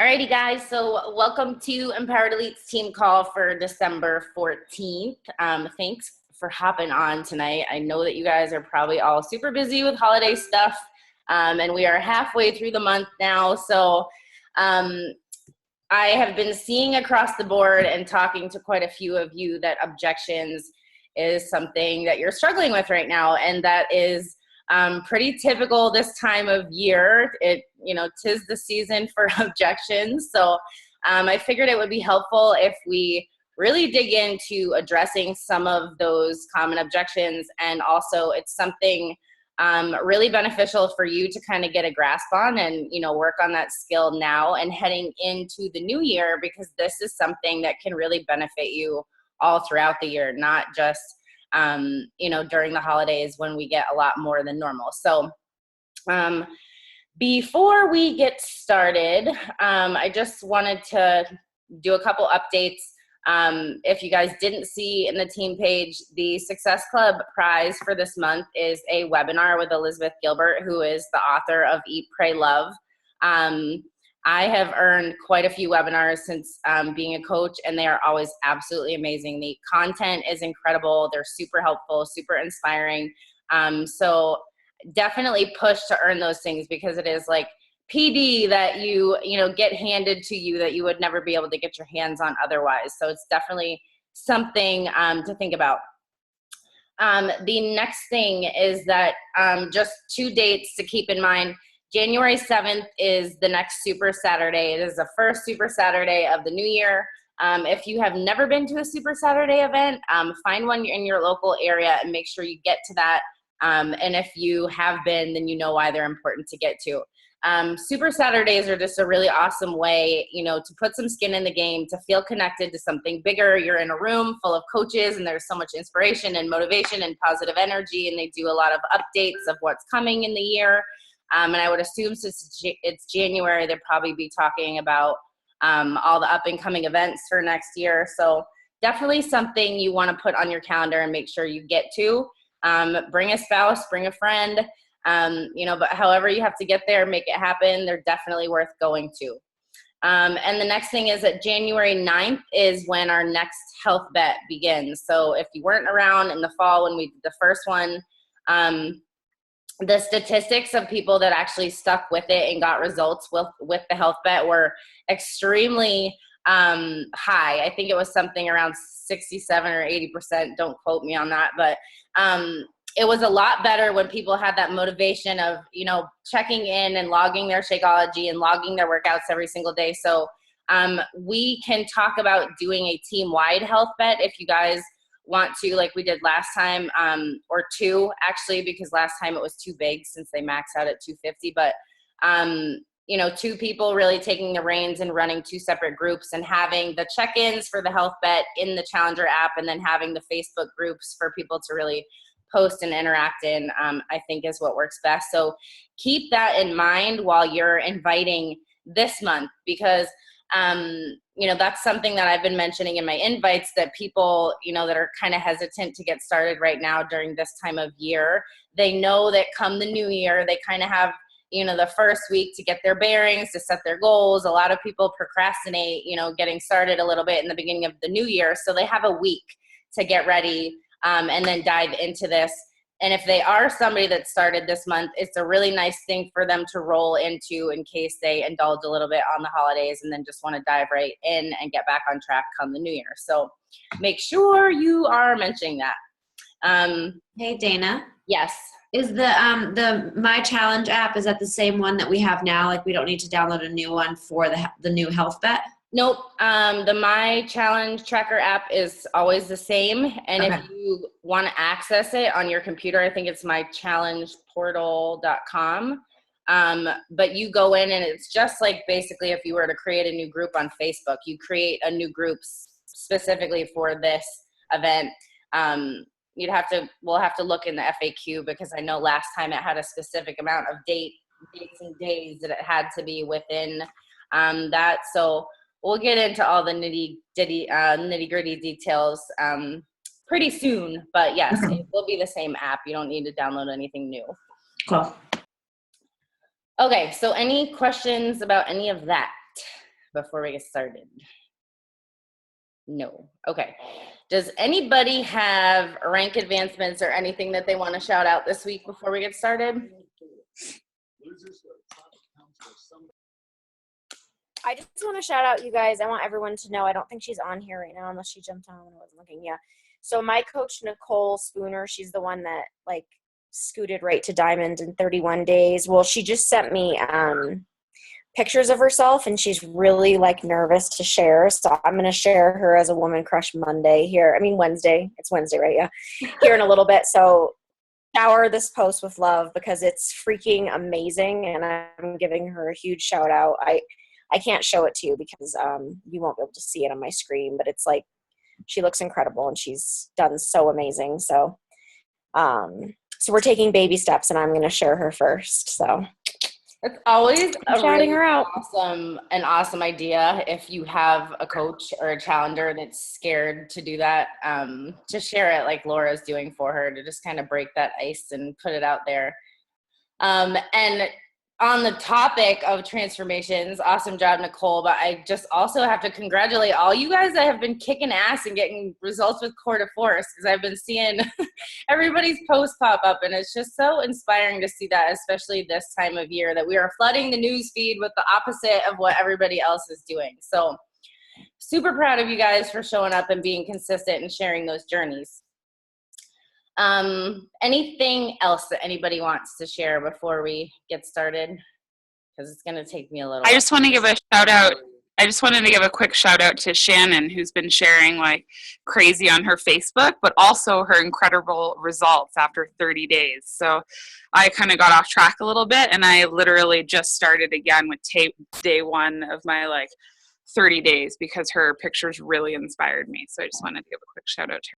Alrighty, guys. So welcome to Empowered Elite's team call for December 14th. Thanks for hopping on tonight. I know that you guys are probably all super busy with holiday stuff, and we are halfway through the month now. So I have been seeing across the board and talking to quite a few of you that objections is something that you're struggling with right now, and that is pretty typical this time of year. Tis the season for objections. So I figured it would be helpful if we really dig into addressing some of those common objections. And also it's something really beneficial for you to kind of get a grasp on and, work on that skill now and heading into the new year, because this is something that can really benefit you all throughout the year, not just during the holidays when we get a lot more than normal. So before we get started, I just wanted to do a couple updates. If you guys didn't see in the team page, the Success Club prize for this month is a webinar with Elizabeth Gilbert, who is the author of Eat, Pray, Love. I have earned quite a few webinars since being a coach, and they are always absolutely amazing. The content is incredible. They're super helpful, super inspiring. So definitely push to earn those things, because it is like PD that you get handed to you that you would never be able to get your hands on otherwise. So it's definitely something to think about. The next thing is that just 2 dates to keep in mind. January 7th is the next Super Saturday. It is the first Super Saturday of the new year. If you have never been to a Super Saturday event, find one in your local area and make sure you get to that. And if you have been, then you know why they're important to get to. Super Saturdays are just a really awesome way, to put some skin in the game, to feel connected to something bigger. You're in a room full of coaches, and there's so much inspiration and motivation and positive energy, and they do a lot of updates of what's coming in the year. And I would assume since it's January, they'll probably be talking about all the up and coming events for next year. So definitely something you want to put on your calendar and make sure you get to. Bring a spouse, bring a friend, but however you have to get there, make it happen. They're definitely worth going to. And the next thing is that January 9th is when our next health bet begins. So if you weren't around in the fall when we did the first one, the statistics of people that actually stuck with it and got results with the health bet were extremely high. I think it was something around 67 or 80%. Don't quote me on that, but it was a lot better when people had that motivation of, checking in and logging their Shakeology and logging their workouts every single day. So we can talk about doing a team-wide health bet if you guys want to, like we did last time, or 2 actually, because last time it was too big since they maxed out at 250. But 2 people really taking the reins and running 2 separate groups and having the check-ins for the health bet in the Challenger app, and then having the Facebook groups for people to really post and interact in, I think is what works best. So keep that in mind while you're inviting this month, because that's something that I've been mentioning in my invites, that people, that are kind of hesitant to get started right now during this time of year, they know that come the new year, they kind of have, the first week to get their bearings, to set their goals. A lot of people procrastinate, getting started a little bit in the beginning of the new year. So they have a week to get ready and then dive into this. And if they are somebody that started this month, it's a really nice thing for them to roll into in case they indulge a little bit on the holidays and then just want to dive right in and get back on track come the new year. So make sure you are mentioning that. Hey, Dana. Yes. Is the My Challenge app, is that the same one that we have now? Like, we don't need to download a new one for the new health bet? Nope. The My Challenge Tracker app is always the same. And Okay. If you want to access it on your computer, I think it's mychallengeportal.com. But you go in and it's just like basically if you were to create a new group on Facebook, you create a new group specifically for this event. We'll have to look in the FAQ, because I know last time it had a specific amount of dates and days that it had to be within that. So we'll get into all the nitty-gritty details pretty soon. But yes, It will be the same app. You don't need to download anything new. Cool. Okay, so any questions about any of that? before we get started? No. Okay. Does anybody have rank advancements or anything that they want to shout out this week before we get started? I just want to shout out you guys. I want everyone to know, I don't think she's on here right now unless she jumped on when I wasn't looking. Yeah. So my coach, Nicole Spooner, she's the one that like scooted right to diamond in 31 days. Well, she just sent me pictures of herself, and she's really like nervous to share. So I'm going to share her as a Woman Crush Monday here. I mean, Wednesday. It's Wednesday, right? Yeah. Here in a little bit. So shower this post with love because it's freaking amazing. And I'm giving her a huge shout out. I can't show it to you because you won't be able to see it on my screen, but it's like, she looks incredible and she's done so amazing. So, so we're taking baby steps and I'm going to share her first. So it's always shouting her out. An awesome idea if you have a coach or a challenger that's scared to do that, to share it like Laura's doing for her, to just kind of break that ice and put it out there. And on the topic of transformations, awesome job, Nicole, but I just also have to congratulate all you guys that have been kicking ass and getting results with Core de Force, because I've been seeing everybody's posts pop up, and it's just so inspiring to see that, especially this time of year, that we are flooding the news feed with the opposite of what everybody else is doing. So super proud of you guys for showing up and being consistent and sharing those journeys. Anything else that anybody wants to share before we get started? Because it's going to take me a little. I just want to give a shout out. I just wanted to give a quick shout out to Shannon, who's been sharing like crazy on her Facebook, but also her incredible results after 30 days. So I kind of got off track a little bit, and I literally just started again with day one of my like 30 days because her pictures really inspired me. So I just wanted to give a quick shout out to her.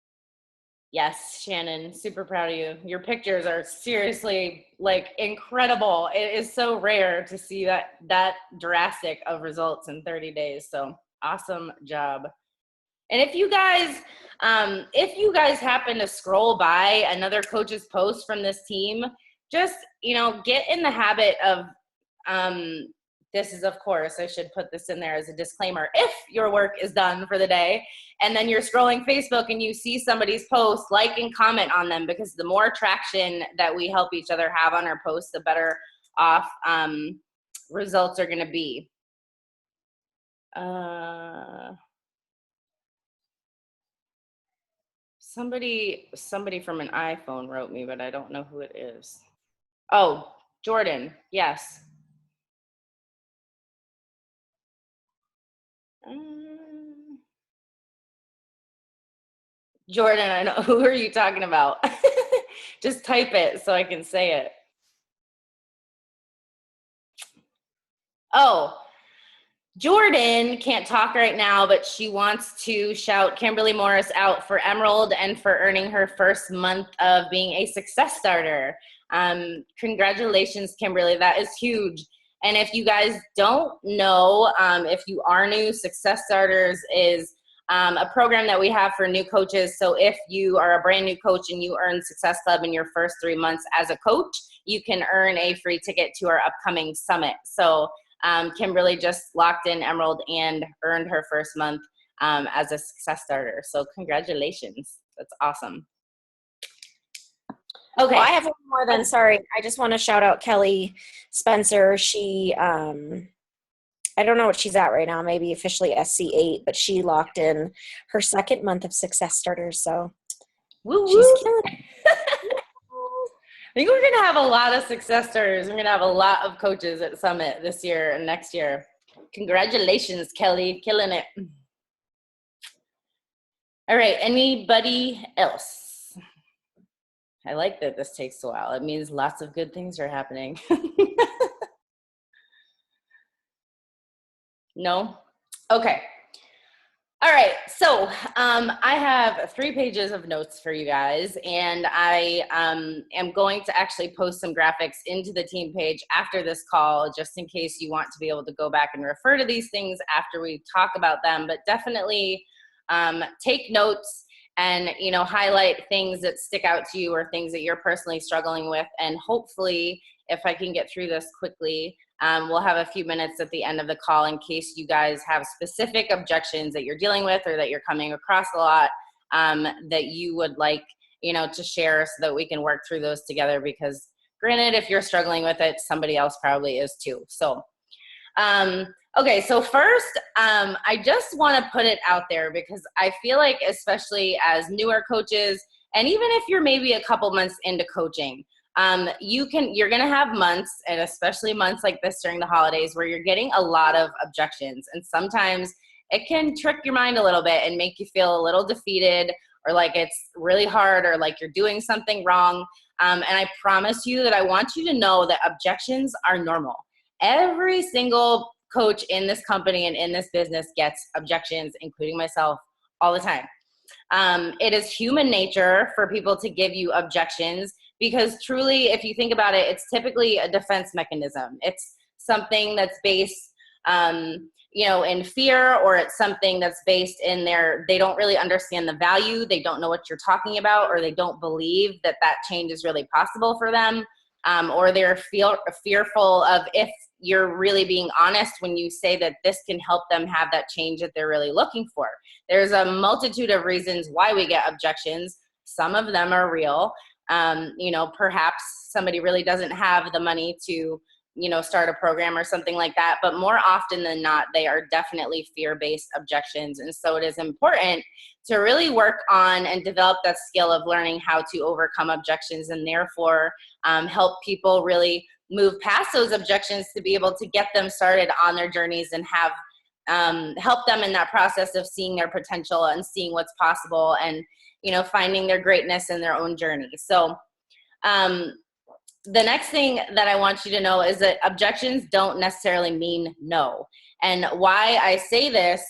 Yes, Shannon, super proud of you. Your pictures are seriously like incredible. It is so rare to see that drastic of results in 30 days. So awesome job. And if you guys happen to scroll by another coach's post from this team, just, get in the habit of, this is, of course, I should put this in there as a disclaimer, if your work is done for the day and then you're scrolling Facebook and you see somebody's post, like and comment on them, because the more traction that we help each other have on our posts, the better off results are going to be. Somebody from an iPhone wrote me, but I don't know who it is. Oh, Jordan, yes. Jordan, I know. Who are you talking about? Just type it so I can say it. Oh, Jordan can't talk right now, but she wants to shout Kimberly Morris out for Emerald and for earning her first month of being a success starter. Congratulations, Kimberly. That is huge. And if you guys don't know, if you are new, Success Starters is a program that we have for new coaches. So if you are a brand new coach and you earn Success Club in your first 3 months as a coach, you can earn a free ticket to our upcoming summit. So Kimberly just locked in Emerald and earned her first month as a Success Starter. So congratulations. That's awesome. Okay. Well, I have one more then. Sorry. I just want to shout out Kelly Spencer. She, I don't know what she's at right now, maybe officially SC8, but she locked in her second month of Success Starters. So she's killing it. I think we're going to have a lot of Success Starters. We're going to have a lot of coaches at Summit this year and next year. Congratulations, Kelly. Killing it. All right. Anybody else? I like that this takes a while. It means lots of good things are happening. No? Okay. All right. So I have 3 pages of notes for you guys, and I am going to actually post some graphics into the team page after this call, just in case you want to be able to go back and refer to these things after we talk about them. But definitely take notes and, highlight things that stick out to you or things that you're personally struggling with. And hopefully, if I can get through this quickly, We'll have a few minutes at the end of the call in case you guys have specific objections that you're dealing with or that you're coming across a lot that you would like, to share so that we can work through those together, because granted, if you're struggling with it, somebody else probably is too. So, okay, so first, I just want to put it out there because I feel like, especially as newer coaches, and even if you're maybe a couple months into coaching, you're going to have months, and especially months like this during the holidays, where you're getting a lot of objections. And sometimes it can trick your mind a little bit and make you feel a little defeated, or like it's really hard, or like you're doing something wrong. And I promise you that I want you to know that objections are normal. Every single coach in this company and in this business gets objections, including myself, all the time. It is human nature for people to give you objections because truly, if you think about it, it's typically a defense mechanism. It's something that's based, in fear, or it's something that's based in they don't really understand the value. They don't know what you're talking about, or they don't believe that change is really possible for them. Or they're fearful of if you're really being honest when you say that this can help them have that change that they're really looking for. There's a multitude of reasons why we get objections. Some of them are real. Perhaps somebody really doesn't have the money to, start a program or something like that. But more often than not, they are definitely fear-based objections. And so it is important to really work on and develop that skill of learning how to overcome objections, and therefore help people really move past those objections to be able to get them started on their journeys and have help them in that process of seeing their potential and seeing what's possible and, finding their greatness in their own journey. So the next thing that I want you to know is that objections don't necessarily mean no. And why I say this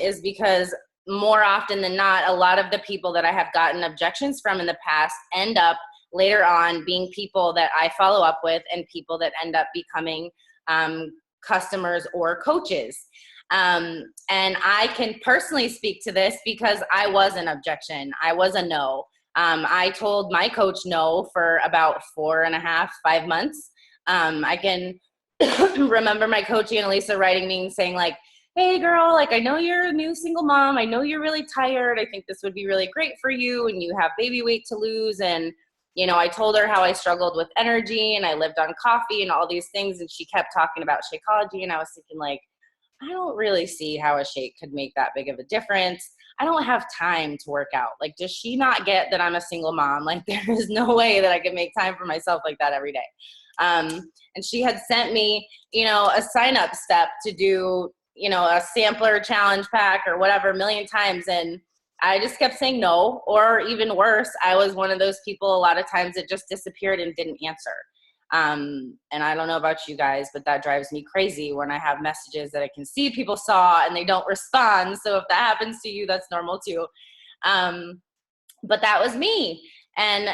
is because more often than not, a lot of the people that I have gotten objections from in the past end up later on being people that I follow up with and people that end up becoming customers or coaches. And I can personally speak to this because I was an objection. I was a no. I told my coach no for about 4.5, 5 months. I can remember my coach Annalisa writing me and saying like, hey girl, like I know you're a new single mom. I know you're really tired. I think this would be really great for you, and you have baby weight to lose. And, I told her how I struggled with energy and I lived on coffee and all these things. And she kept talking about Shakeology. And I was thinking like, I don't really see how a shake could make that big of a difference. I don't have time to work out. Like, does she not get that I'm a single mom? Like, there is no way that I can make time for myself like that every day. And she had sent me, a sign-up step to do, a sampler challenge pack or whatever a million times. And I just kept saying no, or even worse, I was one of those people a lot of times that just disappeared and didn't answer. And I don't know about you guys, but that drives me crazy when I have messages that I can see people saw and they don't respond. So if that happens to you, that's normal too. But that was me. And,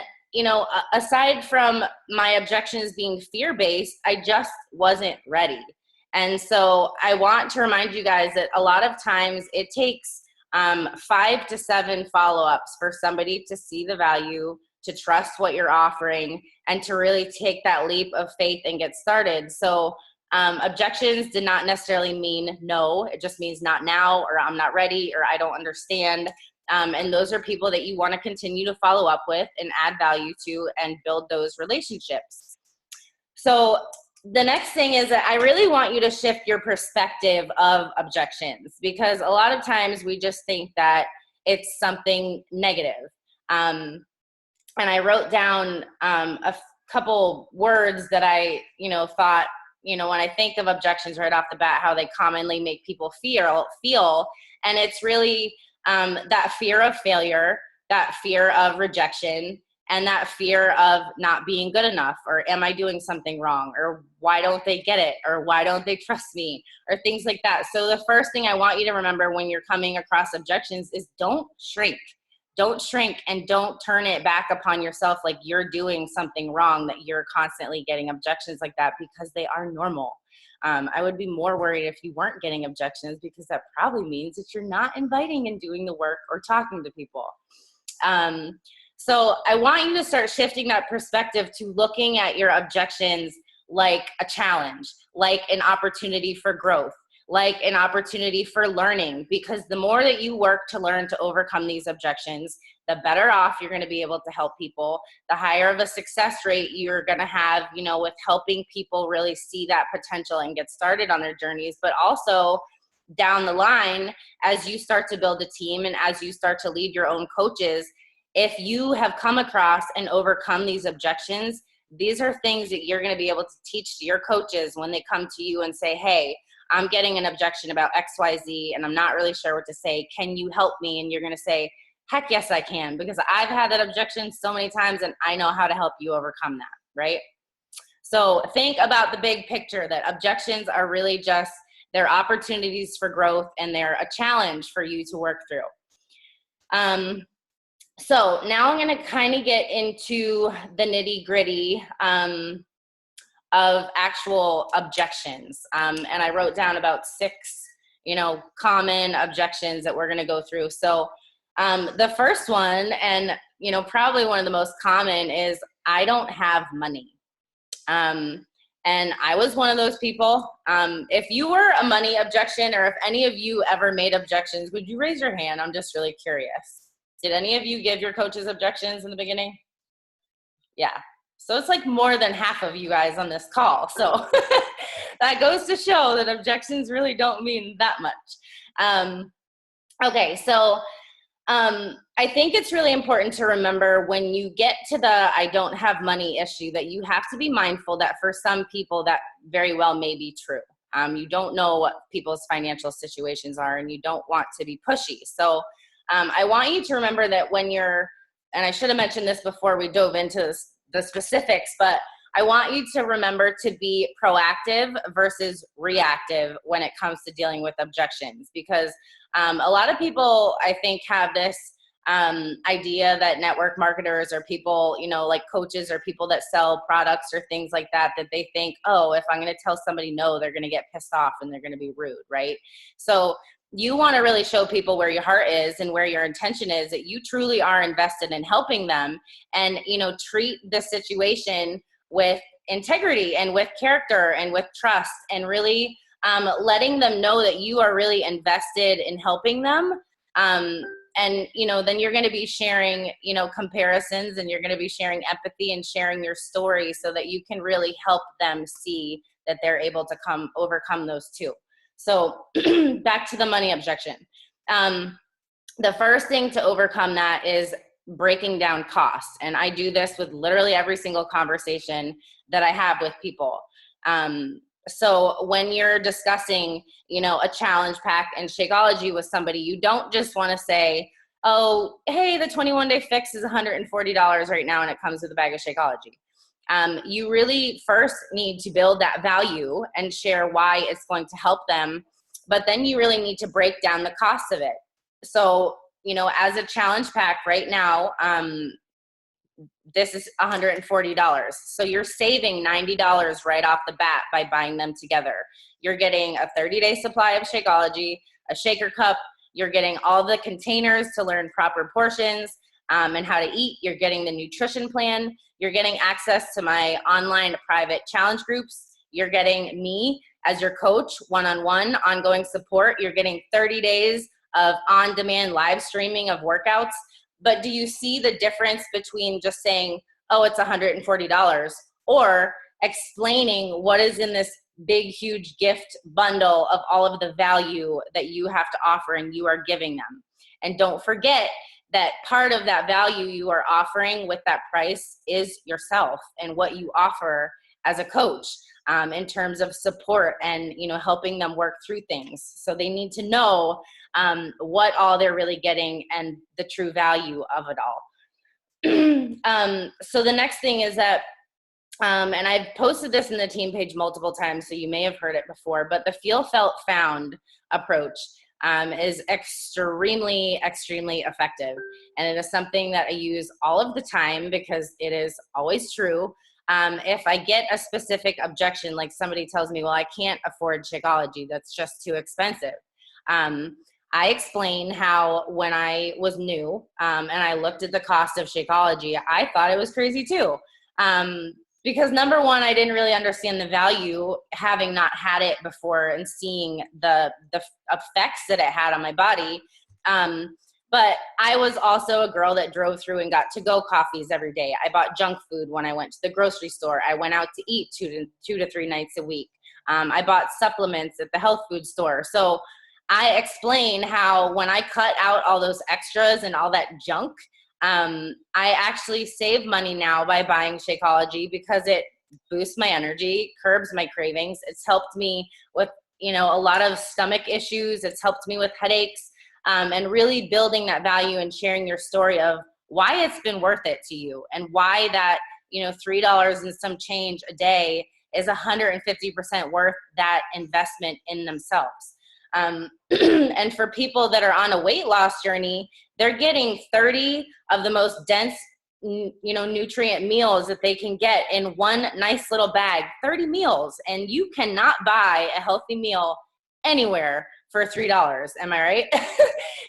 aside from my objections being fear-based, I just wasn't ready. And so I want to remind you guys that a lot of times it takes 5 to 7 follow-ups for somebody to see the value, to trust what you're offering, and to really take that leap of faith and get started. So objections did not necessarily mean no. It just means not now, or I'm not ready, or I don't understand. And those are people that you want to continue to follow up with and add value to and build those relationships. So the next thing is that I really want you to shift your perspective of objections, because a lot of times we just think that it's something negative. And I wrote down a couple words that I, thought, when I think of objections right off the bat, how they commonly make people feel. And it's really that fear of failure, that fear of rejection, and that fear of not being good enough, or am I doing something wrong, or why don't they get it, or why don't they trust me, or things like that. So the first thing I want you to remember when you're coming across objections is don't shrink. Don't shrink, and don't turn it back upon yourself like you're doing something wrong, that you're constantly getting objections like that, because they are normal. I would be more worried if you weren't getting objections, because that probably means that you're not inviting and doing the work or talking to people. So I want you to start shifting that perspective to looking at your objections like a challenge, like an opportunity for growth, like an opportunity for learning, because the more that you work to learn to overcome these objections, the better off you're going to be able to help people, the higher of a success rate you're going to have, you know, with helping people really see that potential and get started on their journeys. But also down the line, as you start to build a team and as you start to lead your own coaches, if you have come across and overcome these objections, these are things that you're going to be able to teach to your coaches when they come to you and say, hey, I'm getting an objection about XYZ and I'm not really sure what to say. Can you help me? And you're going to say, heck yes, I can, because I've had that objection so many times and I know how to help you overcome that, right? So think about the big picture, that objections are really just, they're opportunities for growth and they're a challenge for you to work through. So now I'm going to kind of get into the nitty gritty of actual objections. And I wrote down about 6, you know, common objections that we're going to go through. So the first one, and, you know, probably one of the most common, is I don't have money. And I was one of those people. If you were a money objection, or if any of you ever made objections, would you raise your hand? I'm just really curious. Did any of you give your coaches objections in the beginning? Yeah. So it's like more than half of you guys on this call. So that goes to show that objections really don't mean that much. Okay, so I think it's really important to remember when you get to the I don't have money issue that you have to be mindful that for some people that very well may be true. You don't know what people's financial situations are and you don't want to be pushy. So I want you to remember that when you're, and I should have mentioned this before we dove into the specifics, but I want you to remember to be proactive versus reactive when it comes to dealing with objections, because a lot of people, I think, have this idea that network marketers or people, you know, like coaches or people that sell products or things like that, that they think, oh, if I'm going to tell somebody no, they're going to get pissed off and they're going to be rude, right? So you want to really show people where your heart is and where your intention is, that you truly are invested in helping them, and, you know, treat the situation with integrity and with character and with trust, and really letting them know that you are really invested in helping them. And, you know, then you're going to be sharing, you know, comparisons, and you're going to be sharing empathy and sharing your story so that you can really help them see that they're able to overcome those too. So back to the money objection. The first thing to overcome that is breaking down costs. And I do this with literally every single conversation that I have with people. So when you're discussing, you know, a challenge pack and Shakeology with somebody, you don't just want to say, oh, hey, the 21-day fix is $140 right now and it comes with a bag of Shakeology. You really first need to build that value and share why it's going to help them, but then you really need to break down the cost of it. So, you know, as a challenge pack right now, this is $140. So you're saving $90 right off the bat by buying them together. You're getting a 30-day supply of Shakeology, a shaker cup. You're getting all the containers to learn proper portions and how to eat. You're getting the nutrition plan. You're getting access to my online private challenge groups. You're getting me as your coach, one-on-one, ongoing support. You're getting 30 days of on-demand live streaming of workouts. But do you see the difference between just saying, oh, it's $140, or explaining what is in this big, huge gift bundle of all of the value that you have to offer and you are giving them? And don't forget that part of that value you are offering with that price is yourself and what you offer as a coach in terms of support and, you know, helping them work through things. So they need to know what all they're really getting and the true value of it all. So the next thing is that, and I've posted this in the team page multiple times, so you may have heard it before, but the feel, felt, found approach is extremely effective. And it is something that I use all of the time because it is always true. If I get a specific objection, like somebody tells me, well, I can't afford Shakeology, that's just too expensive. I explain how when I was new and I looked at the cost of Shakeology, I thought it was crazy too. because number one, I didn't really understand the value having not had it before and seeing the effects that it had on my body. But I was also a girl that drove through and got to-go coffees every day. I bought junk food when I went to the grocery store. I went out to eat two to three nights a week. I bought supplements at the health food store. So I explain how when I cut out all those extras and all that junk, I actually save money now by buying Shakeology because it boosts my energy, curbs my cravings. It's helped me with, a lot of stomach issues. It's helped me with headaches, and really building that value and sharing your story of why it's been worth it to you and why that, $3 and some change a day is 150% worth that investment in themselves. And for people that are on a weight loss journey, they're getting 30 of the most dense, nutrient meals that they can get in one nice little bag, 30 meals. And you cannot buy a healthy meal anywhere for $3. Am I right?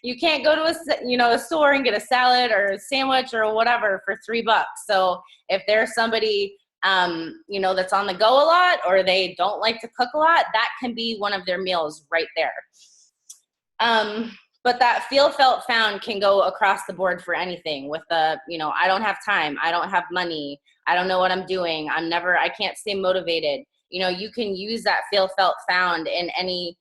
You can't go to a store and get a salad or a sandwich or whatever for $3. So if there's somebody, that's on the go a lot, or they don't like to cook a lot, that can be one of their meals right there. But that feel, felt, found can go across the board for anything with I don't have time. I don't have money. I don't know what I'm doing. I can't stay motivated. You can use that feel, felt, found in any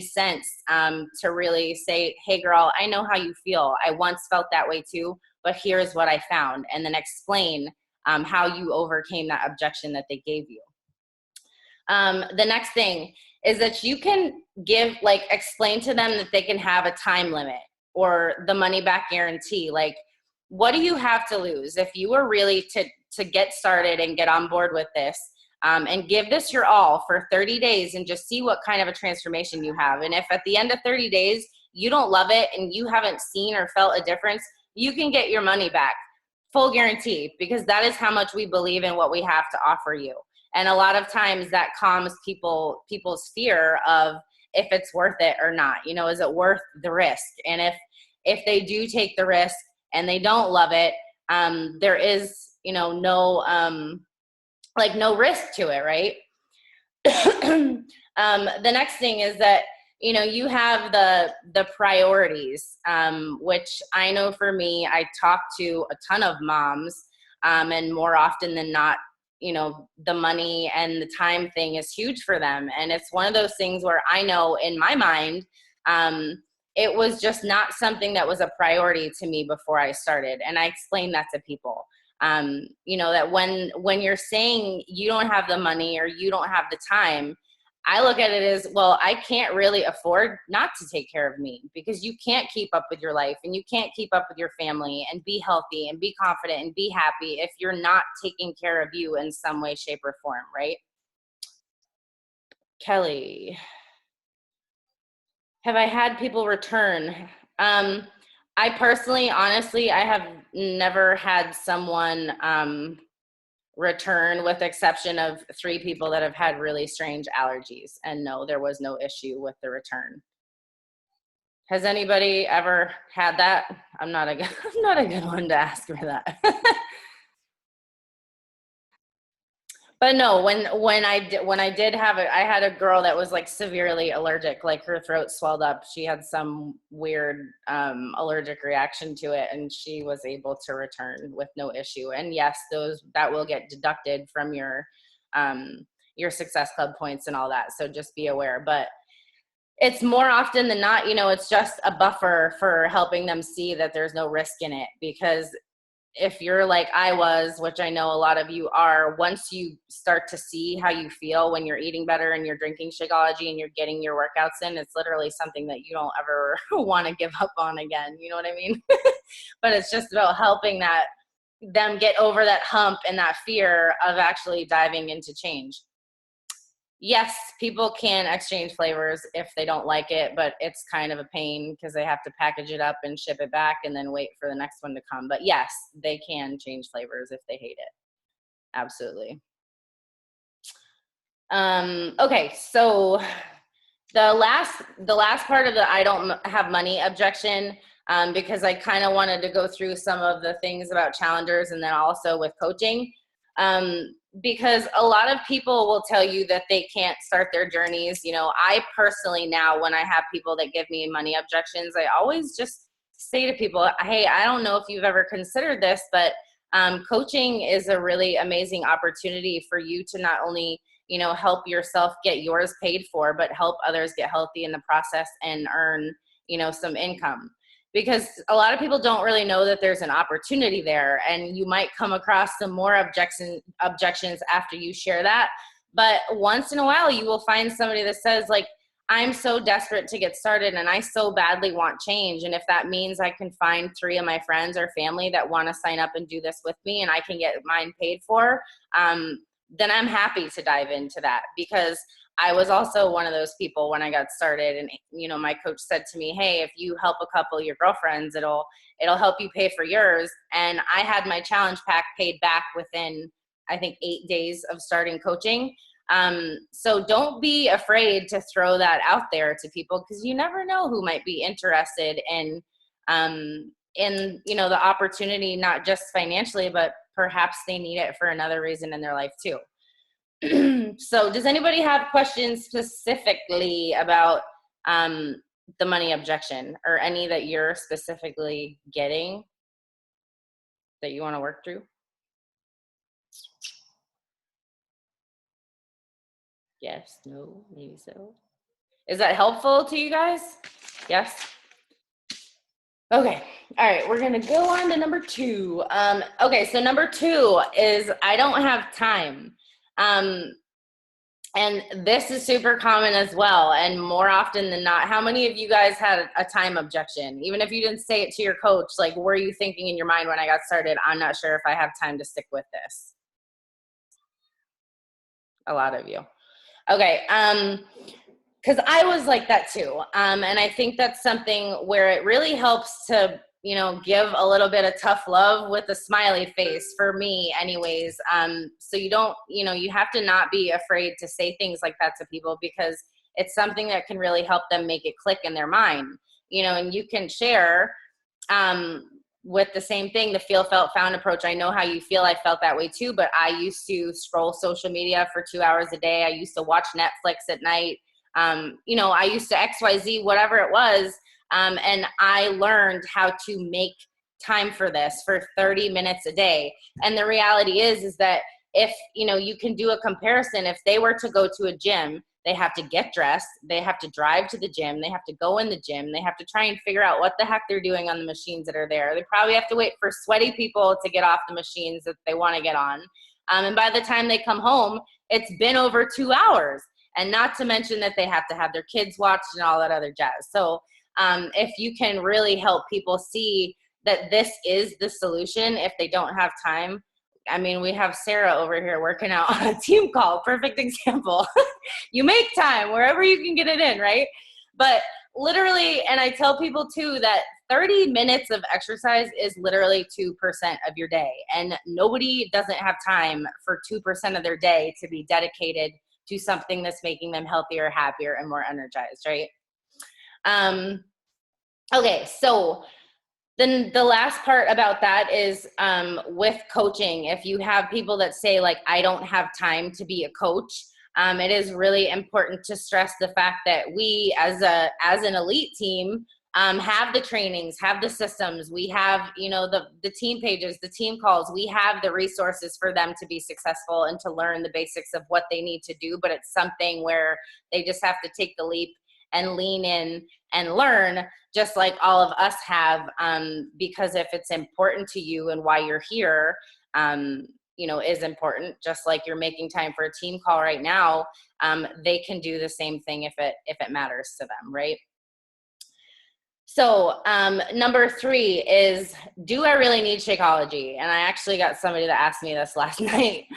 sense, to really say, hey girl, I know how you feel. I once felt that way too, but here's what I found. And then explain how you overcame that objection that they gave you. The next thing is that you can explain to them that they can have a time limit or the money back guarantee. Like, what do you have to lose if you were really to get started and get on board with this, and give this your all for 30 days and just see what kind of a transformation you have. And if at the end of 30 days you don't love it and you haven't seen or felt a difference, you can get your money back. Full guarantee, because that is how much we believe in what we have to offer you. And a lot of times that calms people's fear of if it's worth it or not. Is it worth the risk? And if they do take the risk and they don't love it, there is, no risk to it, right? The next thing is that, you have the priorities, which I know for me, I talk to a ton of moms, and more often than not, the money and the time thing is huge for them. And it's one of those things where I know in my mind, it was just not something that was a priority to me before I started. And I explain that to people, that when you're saying you don't have the money or you don't have the time, I look at it as, well, I can't really afford not to take care of me, because you can't keep up with your life and you can't keep up with your family and be healthy and be confident and be happy if you're not taking care of you in some way, shape, or form, right? Kelly, have I had people return? I personally, honestly, I have never had someone return, with the exception of 3 people that have had really strange allergies. And no, there was no issue with the return. Has anybody ever had that? I'm not a good one to ask for that. But no, when I did have it, I had a girl that was severely allergic, her throat swelled up. She had some weird allergic reaction to it, and she was able to return with no issue. And yes, that will get deducted from your Success Club points and all that. So just be aware. But it's more often than not, it's just a buffer for helping them see that there's no risk in it. Because if you're like I was, which I know a lot of you are, once you start to see how you feel when you're eating better and you're drinking Shakeology and you're getting your workouts in, it's literally something that you don't ever want to give up on again. You know what I mean? But it's just about helping them get over that hump and that fear of actually diving into change. Yes, people can exchange flavors if they don't like it, but it's kind of a pain because they have to package it up and ship it back and then wait for the next one to come. But yes, they can change flavors if they hate it. Absolutely. Okay, so the last part of the I don't have money objection, because I kind of wanted to go through some of the things about challengers and then also with coaching. Because a lot of people will tell you that they can't start their journeys. You know, I personally now, when I have people that give me money objections, I always just say to people, hey, I don't know if you've ever considered this, but coaching is a really amazing opportunity for you to not only, you know, help yourself get yours paid for, but help others get healthy in the process and earn, you know, some income. Because a lot of people don't really know that there's an opportunity there, and you might come across some more objections after you share that. But once in a while, you will find somebody that says, like, I'm so desperate to get started and I so badly want change. And if that means I can find 3 of my friends or family that want to sign up and do this with me and I can get mine paid for, then I'm happy to dive into that, because I was also one of those people when I got started. And, you know, my coach said to me, hey, if you help a couple of your girlfriends, it'll help you pay for yours. And I had my challenge pack paid back within, I think, 8 days of starting coaching. So don't be afraid to throw that out there to people, because you never know who might be interested in, you know, the opportunity, not just financially, but perhaps they need it for another reason in their life too. So does anybody have questions specifically about the money objection, or any that you're specifically getting that you want to work through? Yes, no, maybe so. Is that helpful to you guys? Yes? Okay. All right. We're going to go on to number 2. Okay. So number 2 is I don't have time. And this is super common as well. And more often than not, how many of you guys had a time objection? Even if you didn't say it to your coach, like, were you thinking in your mind when I got started, I'm not sure if I have time to stick with this? A lot of you. Okay. Because I was like that too. And I think that's something where it really helps to, you know, give a little bit of tough love with a smiley face, for me anyways. So you don't, you know, you have to not be afraid to say things like that to people, because it's something that can really help them make it click in their mind, you know. And you can share with the same thing, the feel, felt, found approach. I know how you feel. I felt that way too, but I used to scroll social media for 2 hours a day. I used to watch Netflix at night. You know, I used to XYZ, whatever it was. And I learned how to make time for this for 30 minutes a day. And the reality is that if, you know, you can do a comparison. If they were to go to a gym, they have to get dressed, they have to drive to the gym, they have to go in the gym, they have to try and figure out what the heck they're doing on the machines that are there. They probably have to wait for sweaty people to get off the machines that they want to get on. And by the time they come home, it's been over 2 hours. And not to mention that they have to have their kids watched and all that other jazz. So if you can really help people see that this is the solution if they don't have time. I mean, we have Sarah over here working out on a team call. Perfect example. You make time wherever you can get it in, right? But literally, and I tell people too that 30 minutes of exercise is literally 2% of your day. And nobody doesn't have time for 2% of their day to be dedicated to something that's making them healthier, happier, and more energized, right? Okay, so then the last part about that is with coaching, if you have people that say, like, I don't have time to be a coach, it is really important to stress the fact that we as an elite team have the trainings, have the systems, we have, you know, the team pages, the team calls, we have the resources for them to be successful and to learn the basics of what they need to do. But it's something where they just have to take the leap and lean in and learn, just like all of us have, because if it's important to you and why you're here, you know, is important, just like you're making time for a team call right now, they can do the same thing if it matters to them, right? So number 3 is, do I really need Shakeology? And I actually got somebody that asked me this last night.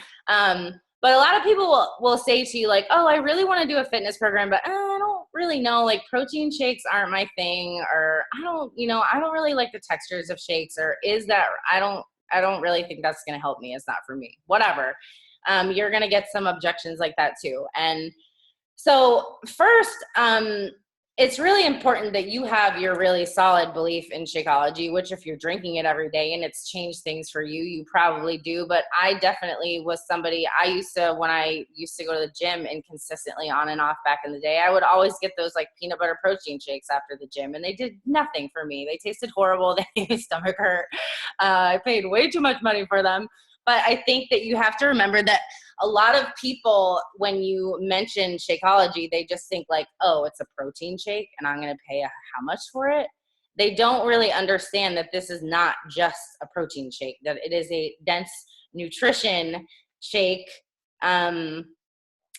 But a lot of people will say to you, like, oh, I really want to do a fitness program, but I don't really know, like, protein shakes aren't my thing, or I don't really like the textures of shakes, or I don't really think that's going to help me. It's not for me, whatever. You're going to get some objections like that too. And so first, it's really important that you have your really solid belief in Shakeology, which if you're drinking it every day and it's changed things for you, you probably do. But I definitely was somebody, when I used to go to the gym and consistently on and off back in the day, I would always get those like peanut butter protein shakes after the gym, and they did nothing for me. They tasted horrible. They made my stomach hurt. I paid way too much money for them. But I think that you have to remember that a lot of people, when you mention Shakeology, they just think like, oh, it's a protein shake and I'm going to pay how much for it? They don't really understand that this is not just a protein shake, that it is a dense nutrition shake, and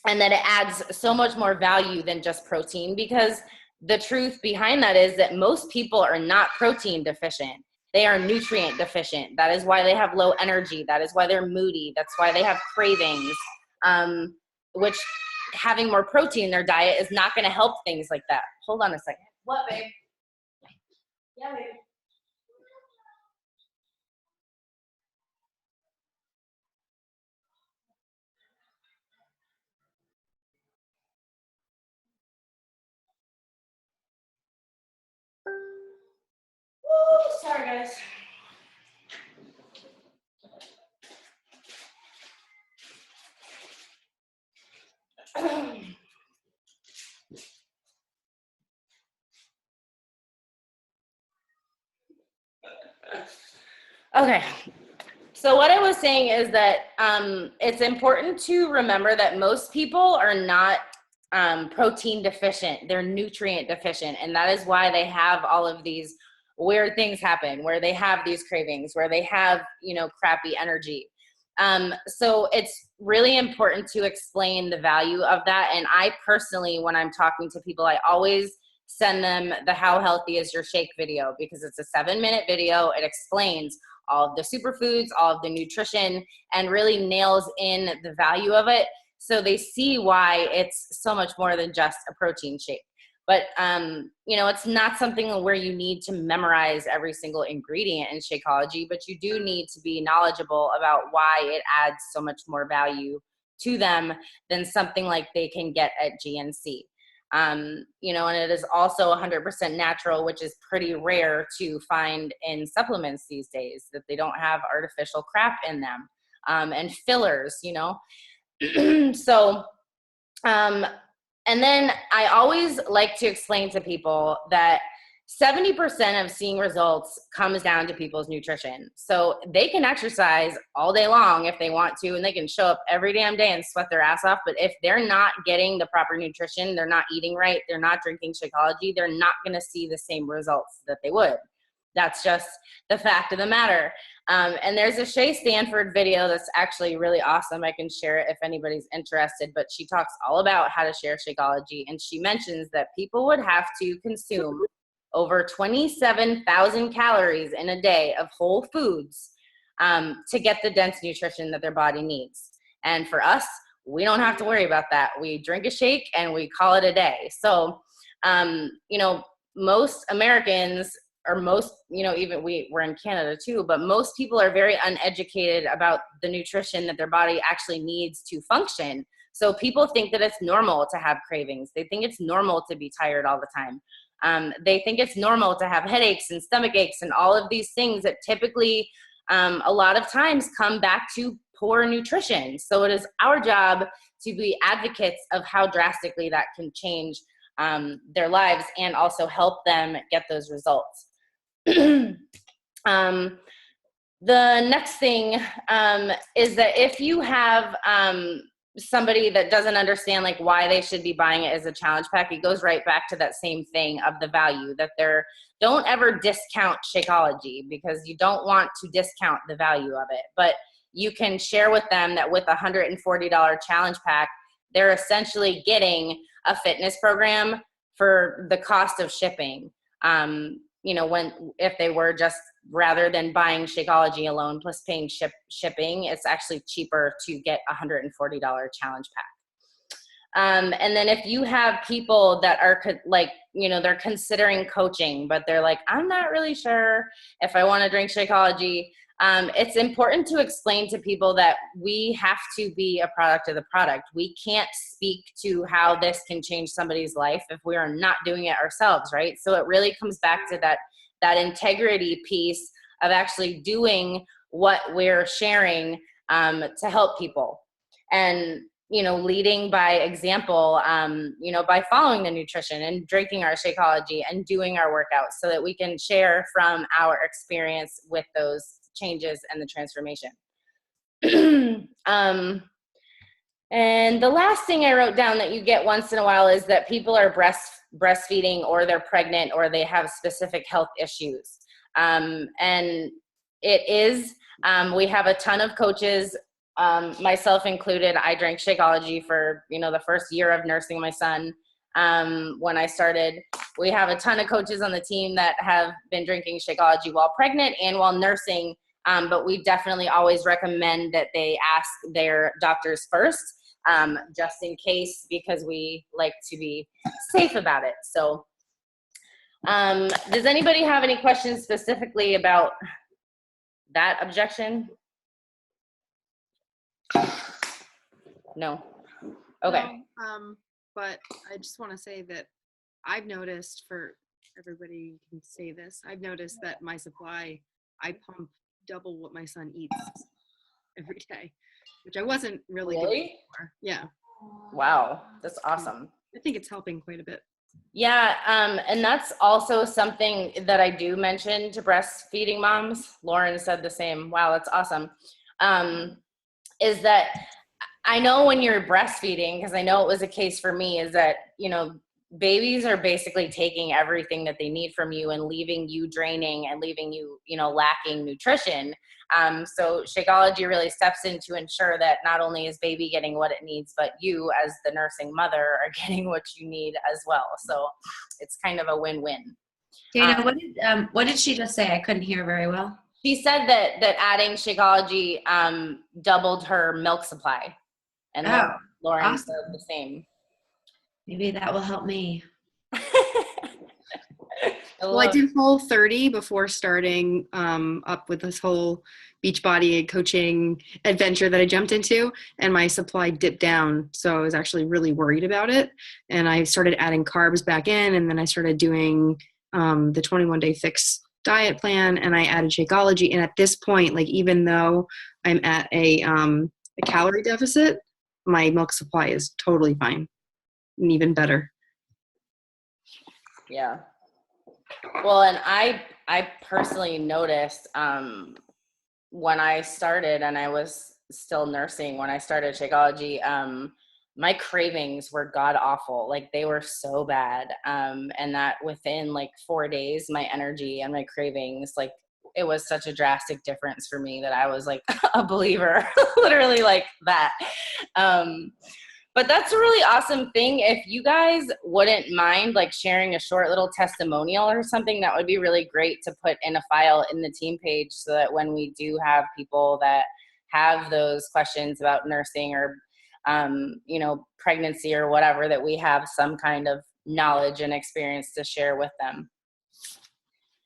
that it adds so much more value than just protein, because the truth behind that is that most people are not protein deficient. They are nutrient deficient. That is why they have low energy. That is why they're moody. That's why they have cravings, which having more protein in their diet is not going to help things like that. Hold on a second. What, babe? Yeah, babe. Woo, sorry, guys. Okay. So what I was saying is that it's important to remember that most people are not protein deficient. They're nutrient deficient. And that is why they have all of these weird things happen, where they have these cravings, where they have, crappy energy. So it's really important to explain the value of that. And I personally, when I'm talking to people, I always send them the How Healthy Is Your Shake video, because it's a 7-minute video. It explains all of the superfoods, all of the nutrition, and really nails in the value of it. So they see why it's so much more than just a protein shake. But, it's not something where you need to memorize every single ingredient in Shakeology, but you do need to be knowledgeable about why it adds so much more value to them than something like they can get at GNC. And it is also 100% natural, which is pretty rare to find in supplements these days, that they don't have artificial crap in them, and fillers, So, and then I always like to explain to people that 70% of seeing results comes down to people's nutrition. So they can exercise all day long if they want to, and they can show up every damn day and sweat their ass off. But if they're not getting the proper nutrition, they're not eating right, they're not drinking Shakeology, they're not going to see the same results that they would. That's just the fact of the matter. And there's a Shay Stanford video that's actually really awesome. I can share it if anybody's interested, but she talks all about how to share Shakeology. And she mentions that people would have to consume over 27,000 calories in a day of whole foods to get the dense nutrition that their body needs. And for us, we don't have to worry about that. We drink a shake and we call it a day. So, most Americans, or most, even we're in Canada too, but most people are very uneducated about the nutrition that their body actually needs to function. So people think that it's normal to have cravings. They think it's normal to be tired all the time. They think it's normal to have headaches and stomach aches and all of these things that typically a lot of times come back to poor nutrition. So it is our job to be advocates of how drastically that can change their lives and also help them get those results. The next thing is that if you have somebody that doesn't understand like why they should be buying it as a challenge pack, it goes right back to that same thing of the value, that don't ever discount Shakeology, because you don't want to discount the value of it. But you can share with them that with a $140 challenge pack, they're essentially getting a fitness program for the cost of shipping. If they were just, rather than buying Shakeology alone plus paying shipping, it's actually cheaper to get a $140 challenge pack. And then if you have people that are they're considering coaching, but they're like, I'm not really sure if I want to drink Shakeology, it's important to explain to people that we have to be a product of the product. We can't speak to how this can change somebody's life if we are not doing it ourselves, right? So it really comes back to that integrity piece of actually doing what we're sharing to help people. And, leading by example, by following the nutrition and drinking our Shakeology and doing our workouts so that we can share from our experience with those changes and the transformation. And the last thing I wrote down that you get once in a while is that people are breastfeeding, or they're pregnant, or they have specific health issues. And it is, we have a ton of coaches, myself included. I drank Shakeology for, the first year of nursing my son. When I started, we have a ton of coaches on the team that have been drinking Shakeology while pregnant and while nursing. But we definitely always recommend that they ask their doctors first, just in case, because we like to be safe about it. So, does anybody have any questions specifically about that objection? No. Okay. No, but I just want to say that I've noticed, for everybody can say this, I've noticed that my supply, I pump double what my son eats every day, which I wasn't really doing before. Yeah. Wow, that's awesome. I think it's helping quite a bit. Yeah, and that's also something that I do mention to breastfeeding moms. Lauren said the same. Wow, that's awesome. Is that I know when you're breastfeeding, because I know it was a case for me, is that, babies are basically taking everything that they need from you and leaving you draining and leaving you, lacking nutrition. So Shakeology really steps in to ensure that not only is baby getting what it needs, but you as the nursing mother are getting what you need as well. So it's kind of a win-win. Dana, what did she just say? I couldn't hear very well. She said that adding Shakeology doubled her milk supply. And Lauren awesome. said the same. Maybe that will help me. Well, I did Whole30 before starting up with this whole Beachbody coaching adventure that I jumped into, and my supply dipped down. So I was actually really worried about it. And I started adding carbs back in, and then I started doing the 21-day fix diet plan, and I added Shakeology. And at this point, even though I'm at a calorie deficit, my milk supply is totally fine and even better. Yeah. Well, and I personally noticed when I started, and I was still nursing when I started Shakeology, my cravings were god awful. They were so bad. And that within 4 days, my energy and my cravings, it was such a drastic difference for me that I was a believer, literally that. But that's a really awesome thing. If you guys wouldn't mind sharing a short little testimonial or something, that would be really great to put in a file in the team page, so that when we do have people that have those questions about nursing or, pregnancy or whatever, that we have some kind of knowledge and experience to share with them.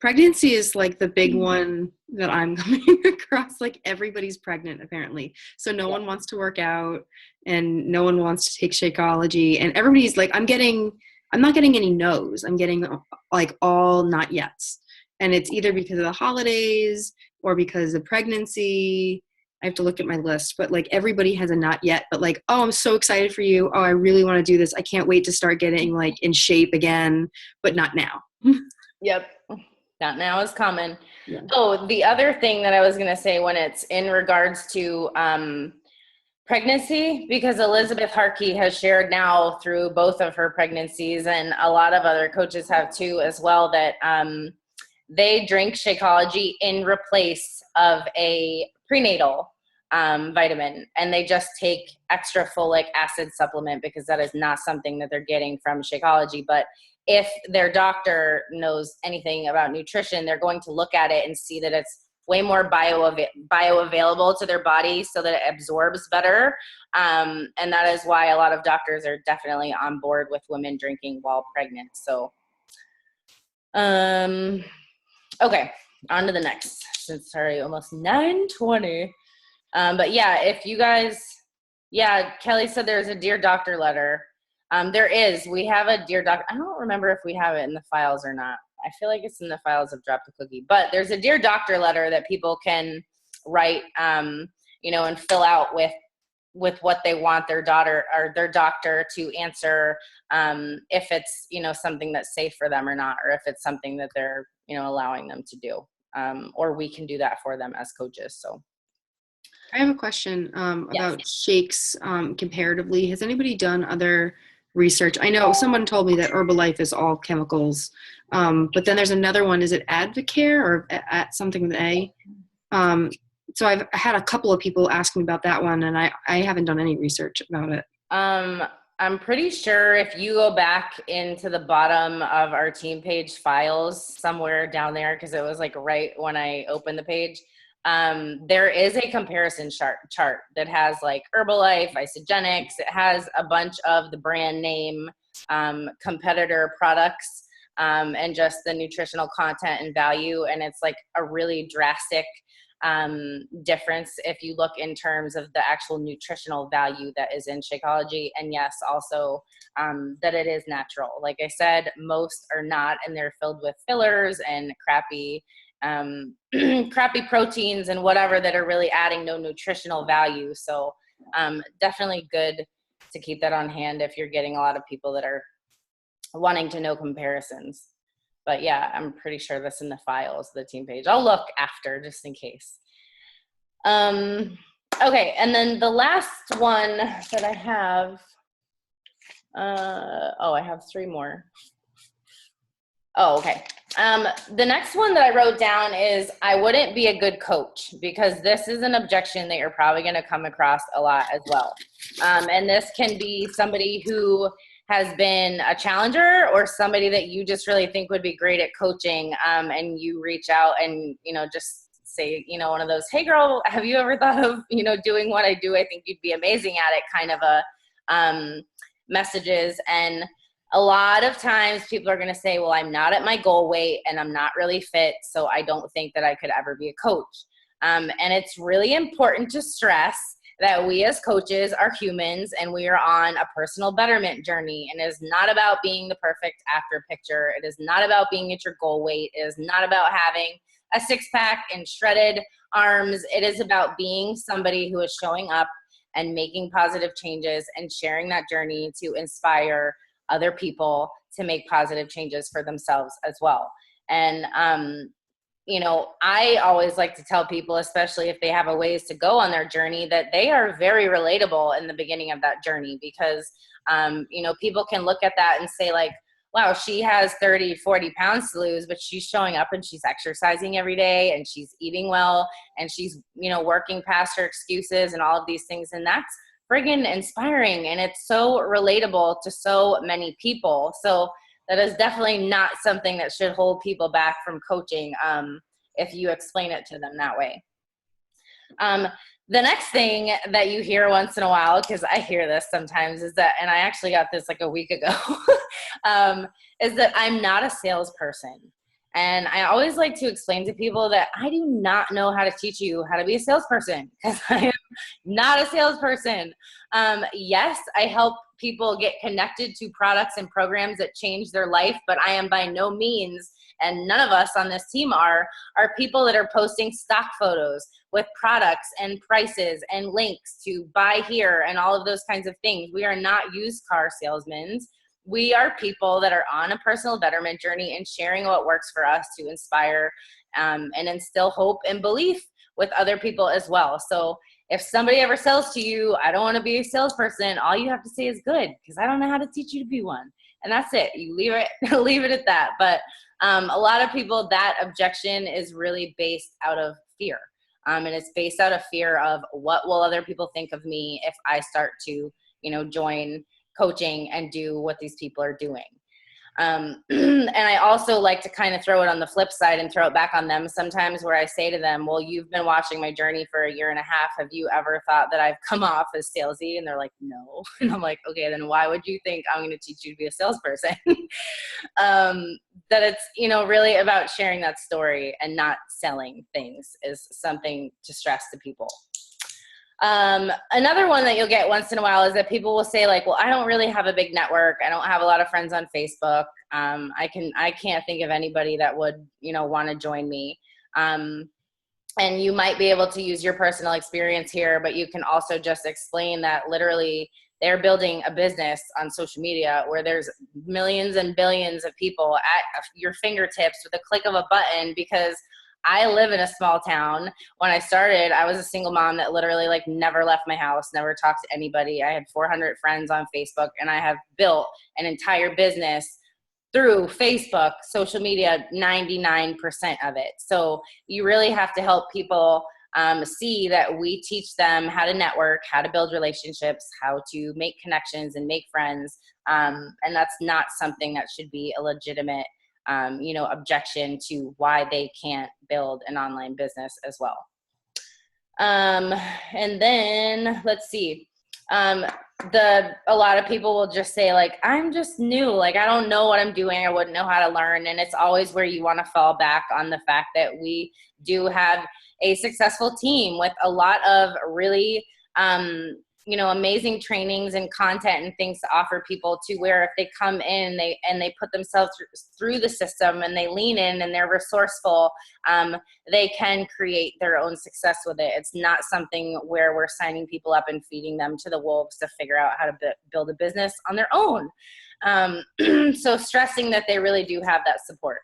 Pregnancy is the big one that I'm coming across. Everybody's pregnant apparently. So no one wants to work out, and no one wants to take Shakeology, and everybody's I'm not getting any no's. I'm getting all not yets. And it's either because of the holidays or because of pregnancy. I have to look at my list, but everybody has a not yet, but oh, I'm so excited for you. Oh, I really want to do this. I can't wait to start getting in shape again, but not now. Yep. Not now is common. Yeah. Oh, the other thing that I was going to say, when it's in regards to pregnancy, because Elizabeth Harkey has shared now through both of her pregnancies, and a lot of other coaches have too as well, that they drink Shakeology in replace of a prenatal vitamin, and they just take extra folic acid supplement, because that is not something that they're getting from Shakeology. But if their doctor knows anything about nutrition, they're going to look at it and see that it's way more bioavailable to their body, so that it absorbs better. And that is why a lot of doctors are definitely on board with women drinking while pregnant. So, okay, on to the next. since sorry, almost 9:20. But yeah, if you guys, yeah, Kelly said there's a Dear Doctor letter. There is. We have a Dear Doctor. I don't remember if we have it in the files or not. I feel like it's in the files of Drop the Cookie. But there's a Dear Doctor letter that people can write, you know, and fill out with what they want their daughter or their doctor to answer, if it's, you know, something that's safe for them or not, or if it's something that they're, you know, allowing them to do, or we can do that for them as coaches. So I have a question about shakes comparatively. Has anybody done other research? I know someone told me that Herbalife is all chemicals, but then there's another one. Is it Advocare or at something with A? So I've had a couple of people ask me about that one, and I haven't done any research about it. I'm pretty sure if you go back into the bottom of our team page files somewhere down there, because it was like right when I opened the page, there is a comparison chart that has like Herbalife, Isogenics. It has a bunch of the brand name competitor products, and just the nutritional content and value. And it's like a really drastic difference if you look in terms of the actual nutritional value that is in Shakeology. And yes, also that it is natural. Like I said, most are not, and they're filled with fillers and crappy proteins and whatever that are really adding no nutritional value. So definitely good to keep that on hand if you're getting a lot of people that are wanting to know comparisons. But yeah, I'm pretty sure that's in the files, the team page. I'll look after just in case. Okay, and then the last one that I have, I have 3 more. Oh, okay. The next one that I wrote down is I wouldn't be a good coach, because this is an objection that you're probably going to come across a lot as well. And this can be somebody who has been a challenger or somebody that you just really think would be great at coaching, and you reach out and, you know, just say, you know, one of those, hey girl, have you ever thought of, you know, doing what I do? I think you'd be amazing at it kind of a messages. And a lot of times people are going to say, well, I'm not at my goal weight and I'm not really fit, so I don't think that I could ever be a coach. And it's really important to stress that we as coaches are humans and we are on a personal betterment journey. And it is not about being the perfect after picture. It is not about being at your goal weight. It is not about having a 6-pack and shredded arms. It is about being somebody who is showing up and making positive changes and sharing that journey to inspire other people to make positive changes for themselves as well. And, you know, I always like to tell people, especially if they have a ways to go on their journey, that they are very relatable in the beginning of that journey, because, you know, people can look at that and say like, wow, she has 30, 40 pounds to lose, but she's showing up and she's exercising every day and she's eating well and she's, you know, working past her excuses and all of these things. And that's friggin' inspiring. And it's so relatable to so many people. So that is definitely not something that should hold people back from coaching, if you explain it to them that way. The next thing that you hear once in a while, because I hear this sometimes, is that, and I actually got this like a week ago, is that I'm not a salesperson. And I always like to explain to people that I do not know how to teach you how to be a salesperson, because I am not a salesperson. Yes, I help people get connected to products and programs that change their life, but I am by no means, and none of us on this team are people that are posting stock photos with products and prices and links to buy here and all of those kinds of things. We are not used car salesmen. We are people that are on a personal betterment journey and sharing what works for us to inspire and instill hope and belief with other people as well. So if somebody ever sells to you, I don't want to be a salesperson, all you have to say is good, because I don't know how to teach you to be one. And that's it. You leave it at that. But a lot of people, that objection is really based out of fear. And it's based out of fear of what will other people think of me if I start to, you know, join coaching and do what these people are doing. And I also like to kind of throw it on the flip side and throw it back on them sometimes, where I say to them, well, you've been watching my journey for 1.5 years. Have you ever thought that I've come off as salesy? And they're like, no. And I'm like, okay, then why would you think I'm going to teach you to be a salesperson? that it's, you know, really about sharing that story and not selling things is something to stress to people. Another one that you'll get once in a while is that people will say like, well, I don't really have a big network. I don't have a lot of friends on Facebook. I can't think of anybody that would, you know, want to join me. And you might be able to use your personal experience here, but you can also just explain that literally they're building a business on social media where there's millions and billions of people at your fingertips with a click of a button. Because I live in a small town. When I started, I was a single mom that literally like never left my house, never talked to anybody. I had 400 friends on Facebook, and I have built an entire business through Facebook, social media, 99% of it. So you really have to help people see that we teach them how to network, how to build relationships, how to make connections and make friends. And that's not something that should be a legitimate objection to why they can't build an online business as well. And then let's see. A lot of people will just say like, I'm just new. Like, I don't know what I'm doing. I wouldn't know how to learn. And it's always where you want to fall back on the fact that we do have a successful team with a lot of really, amazing trainings and content and things to offer people, to where if they come in and they put themselves through the system and they lean in and they're resourceful, they can create their own success with it. It's not something where we're signing people up and feeding them to the wolves to figure out how to build a business on their own. So stressing that they really do have that support.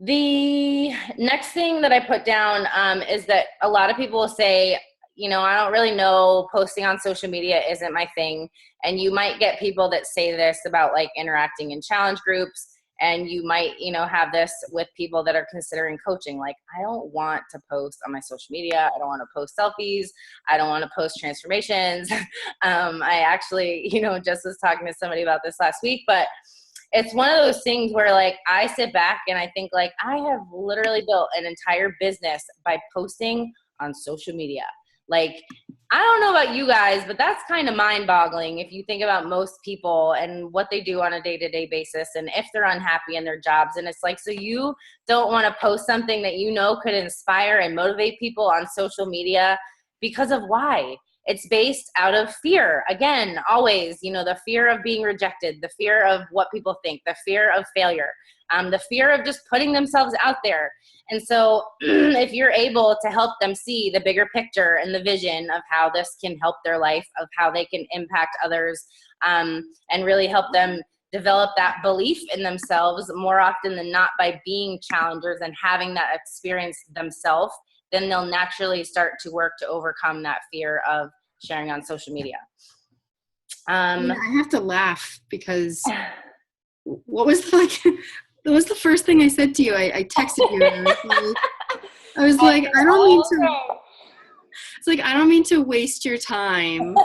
The next thing that I put down is that a lot of people will say, I don't really know, posting on social media isn't my thing. And you might get people that say this about like interacting in challenge groups. And you might, have this with people that are considering coaching. Like, I don't want to post on my social media. I don't want to post selfies. I don't want to post transformations. I actually, just was talking to somebody about this last week, but it's one of those things where like I sit back and I think like I have literally built an entire business by posting on social media. Like, I don't know about you guys, but that's kind of mind-boggling if you think about most people and what they do on a day-to-day basis and if they're unhappy in their jobs. And it's like, so you don't want to post something that could inspire and motivate people on social media because of why? It's based out of fear. Again, always, the fear of being rejected, the fear of what people think, the fear of failure, the fear of just putting themselves out there. And so if you're able to help them see the bigger picture and the vision of how this can help their life, of how they can impact others, and really help them develop that belief in themselves more often than not by being challengers and having that experience themselves, then they'll naturally start to work to overcome that fear of sharing on social media. I have to laugh because what was the first thing I said to you? I texted you. And I was like, I don't mean to waste your time,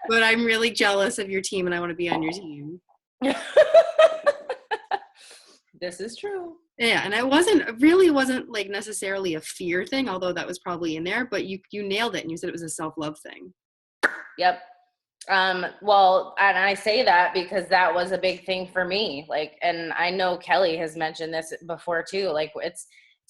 but I'm really jealous of your team and I want to be on your team. This is true. Yeah, and it really wasn't like necessarily a fear thing, although that was probably in there, but you nailed it and you said it was a self-love thing. Yep. Well, and I say that because that was a big thing for me. Like, and I know Kelly has mentioned this before too. Like, it's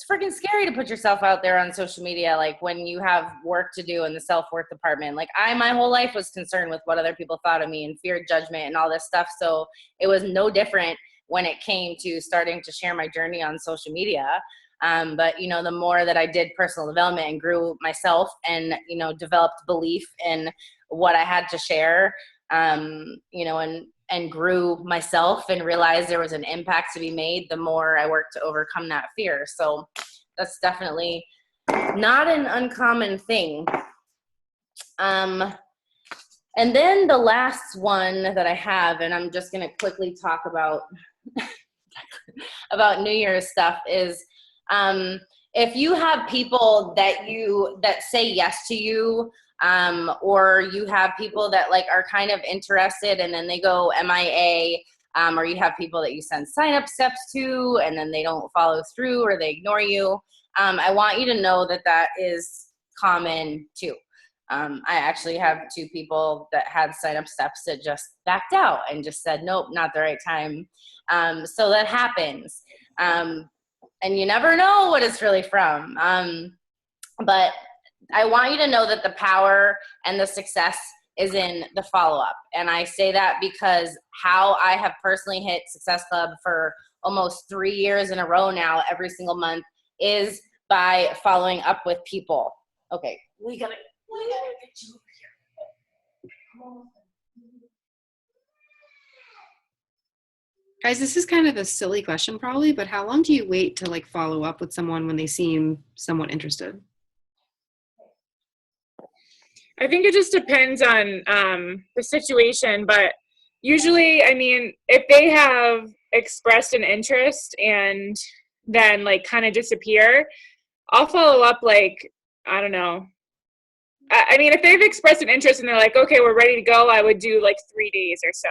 freaking scary to put yourself out there on social media. Like, when you have work to do in the self-worth department, like my whole life was concerned with what other people thought of me and feared judgment and all this stuff. So it was no different when it came to starting to share my journey on social media. But, the more that I did personal development and grew myself and, developed belief in what I had to share, and grew myself and realized there was an impact to be made, the more I worked to overcome that fear. So that's definitely not an uncommon thing. And then the last one that I have, and I'm just going to quickly talk about New Year's stuff, is if you have people that say yes to you, or you have people that like are kind of interested and then they go MIA, or you have people that you send sign-up steps to and then they don't follow through or they ignore you, I want you to know that is common too. I actually have 2 people that had sign-up steps that just backed out and just said, nope, not the right time. So that happens. And you never know what it's really from. But I want you to know that the power and the success is in the follow-up. And I say that because how I have personally hit Success Club for almost 3 years in a row now, every single month, is by following up with people. Okay, we gotta get you over here. Guys, this is kind of a silly question probably, but how long do you wait to like follow up with someone when they seem somewhat interested? I think it just depends on the situation, but usually, I mean, if they have expressed an interest and then like kind of disappear, I'll follow up like, I don't know. I mean, if they've expressed an interest and they're like, okay, we're ready to go, I would do like 3 days or so.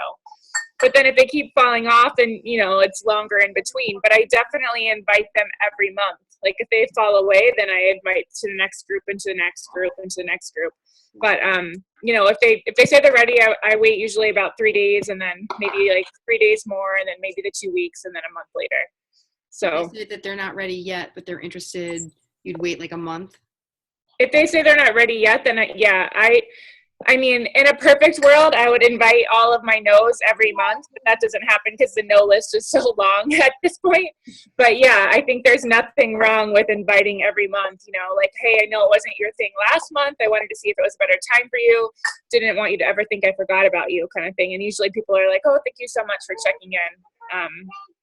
But then if they keep falling off, then, you know, it's longer in between. But I definitely invite them every month. Like if they fall away, then I invite to the next group and to the next group and to the next group. But, you know, if they say they're ready, I wait usually about 3 days and then maybe like 3 days more and then maybe the 2 weeks and then a month later. So They say that they're not ready yet, but they're interested, you'd wait like a month? if they say they're not ready yet, then I mean, in a perfect world, I would invite all of my no's every month, but that doesn't happen because the no list is so long at this point. But yeah, I think there's nothing wrong with inviting every month, you know, like, hey, I know it wasn't your thing last month. I wanted to see if it was a better time for you. Didn't want you to ever think I forgot about you kind of thing. And usually people are like, oh, thank you so much for checking in.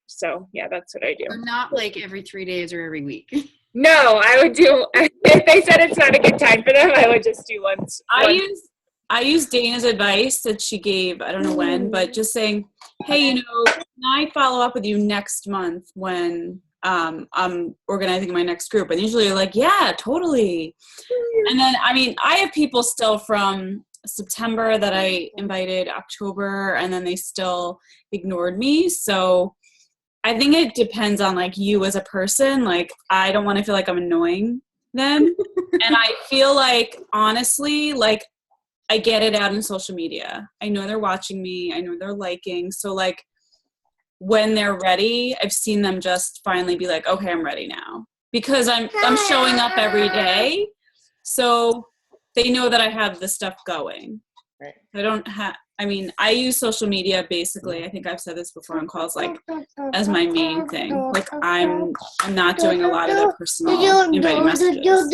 So yeah, that's what I do. So not like every 3 days or every week. No, I would do, if they said it's not a good time for them, I would just do once. I use Dana's advice that she gave, I don't know when, but just saying, hey, you know, can I follow up with you next month when I'm organizing my next group? And usually you're like, yeah, totally. And then, I mean, I have people still from September that I invited, October, and then they still ignored me. So I think it depends on like you as a person. Like, I don't want to feel like I'm annoying them. And I feel like, honestly, like, I get it out in social media. I know they're watching me. I know they're liking. So like when they're ready, I've seen them just finally be like, okay, I'm ready now. Because I'm showing up every day. So they know that I have the stuff going. Right. I use social media basically. I think I've said this before on calls, like as my main thing. Like I'm not doing a lot of the personal inviting messages.